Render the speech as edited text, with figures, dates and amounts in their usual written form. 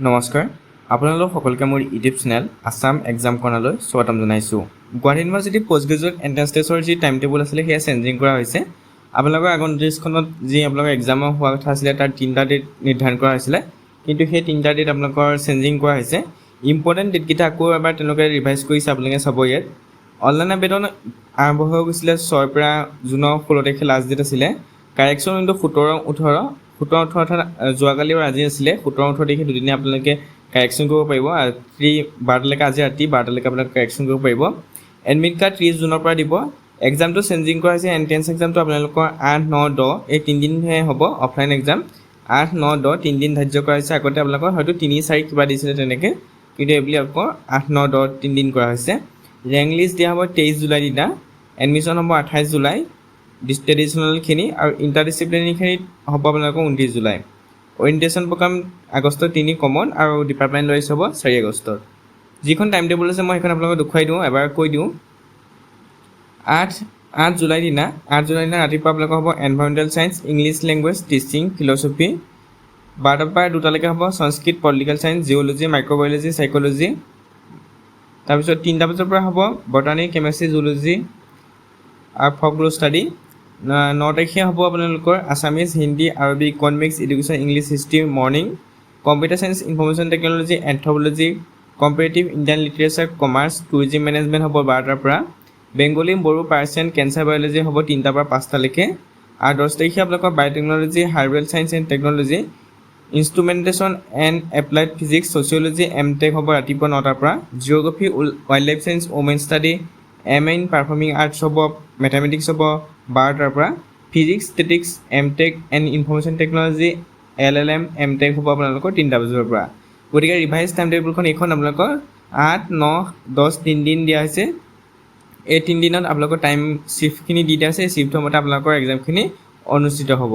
নমস্কাৰ আপোনালোক সকলোকে মোৰ ইউটিউব চেনেল আসাম এক্সাম কৰ্ণাৰলৈ স্বাগতম জনাইছোঁ। Guwahati university post graduate entrance টেষ্টৰ যি টাইম টেবুল আছিলে সেয়া চেঞ্জিং কৰা হৈছে। আপোনালোকৰ আগৰ নোটিছখনত যি আপোনালোকৰ এক্সামৰ হোৱা কথা আছিলে তাৰ 3টা ডেট নিৰ্ধাৰণ কৰা হৈছিলে, কিন্তু সেই 3টা ডেট আপোনালোকৰ চেঞ্জিং কৰা হৈছে। ইম্পৰ্টেণ্ট ডেটকেইটা আকৌ এবাৰ তেওঁলোকে ৰিভাইজ কৰিছে, আপোনালোকে চাব ইয়াত। অনলাইন আবেদন আৰম্ভ হৈ গৈছিলে 6ৰ পৰা জুনৰ 16 তাৰিখে লাষ্ট ডেট আছিলে। কাৰেকশ্যন কিন্তু 17-18 অৰ্থাৎ যোৱাকালি আৰু আজি আছিলে 17-18 তাৰিখে দুদিনে আপোনালোকে কাৰেকশ্যন কৰিব পাৰিব। ৰাতি 12টালৈকে, আজি ৰাতি 12টালৈকে আপোনালোকে কাৰেকশ্যন কৰিব পাৰিব। এডমিট কাৰ্ড 30 জুনৰ পৰা দিব। এক্সামটো চেঞ্জিং কৰা হৈছে। এণ্ট্ৰেন্স এক্সামটো আপোনালোকৰ 8, 9, 10 এই 3 দিনহে হ'ব। অফলাইন এক্সাম 8, 9, 10 3 দিন ধাৰ্য কৰা হৈছে। আগতে আপোনালোকৰ হয়তো 3, 4 কিবা দিছিলে তেনেকৈ, কিন্তু এইবুলি আকৌ 8, 9, 10 3 দিন কৰা হৈছে। ৰেংক লিষ্ট দিয়া হ'ব 23 জুলাই দিনা। এডমিশ্যন হ'ব 28 জুলাই। ট্ৰেডিশ্যনেলখিনি আৰু ইণ্টাৰডিচিপ্লিনাৰীখিনিত হ'ব আপোনালোকৰ 29 জুলাই। অৰিয়েণ্টেশ্যন প্ৰগ্ৰাম আগষ্টৰ 3 কমন আৰু ডিপাৰ্টমেণ্ট ৱাইজ হ'ব 4 আগষ্টত। যিখন টাইম টেবুল আছে মই সেইখন আপোনালোকক দেখুৱাই দিওঁ, এবাৰ কৈ দিওঁ। 8 জুলাই দিনা ৰাতিপুৱা আপোনালোকৰ হ'ব environmental science, English language, teaching, philosophy. 12টাৰ পৰা 2টালৈকে হ'ব Sanskrit, political science, geology, microbiology, psychology. তাৰপিছত 3টা বজাৰ পৰা হ'ব বটানী, কেমেষ্ট্ৰি, জুলজি আৰু ফকল'ৰ ষ্টাডি। 9 তাৰিখে হ'ব আপোনালোকৰ আছামিজ, হিন্দী, আৰবী, economics, education, English, history morning. Computer science, information technology, anthropology, comparative Indian literature, commerce, tourism management হ'ব 12টাৰ পৰা। Bengali, Bodo, Persian, cancer biology হ'ব 3টাৰ পৰা 5টালৈকে। আৰু 10 তাৰিখে আপোনালোকৰ biotechnology, herbal science and technology, instrumentation and applied physics, sociology, MTech হ'ব ৰাতিপুৱা 9টাৰ পৰা। Geography, wild life science, women study, MA in performing arts হ'ব, মেথামেটিক্স হ'ব 12টাৰ পৰা। Physics, statistics, MTech and information technology, LLM, MTech হ'ব আপোনালোকৰ 3টা বজাৰ পৰা। গতিকে ৰিভাইজ টাইম টেবুলখন এইখন আপোনালোকৰ 8, 9, 10 3 দিন দিয়া হৈছে। এই 3 দিনত আপোনালোকৰ টাইম শ্বিফ্টখিনি দি দিয়া হৈছে। এই শ্বিফ্টৰ মতে আপোনালোকৰ এক্সামখিনি অনুষ্ঠিত হ'ব।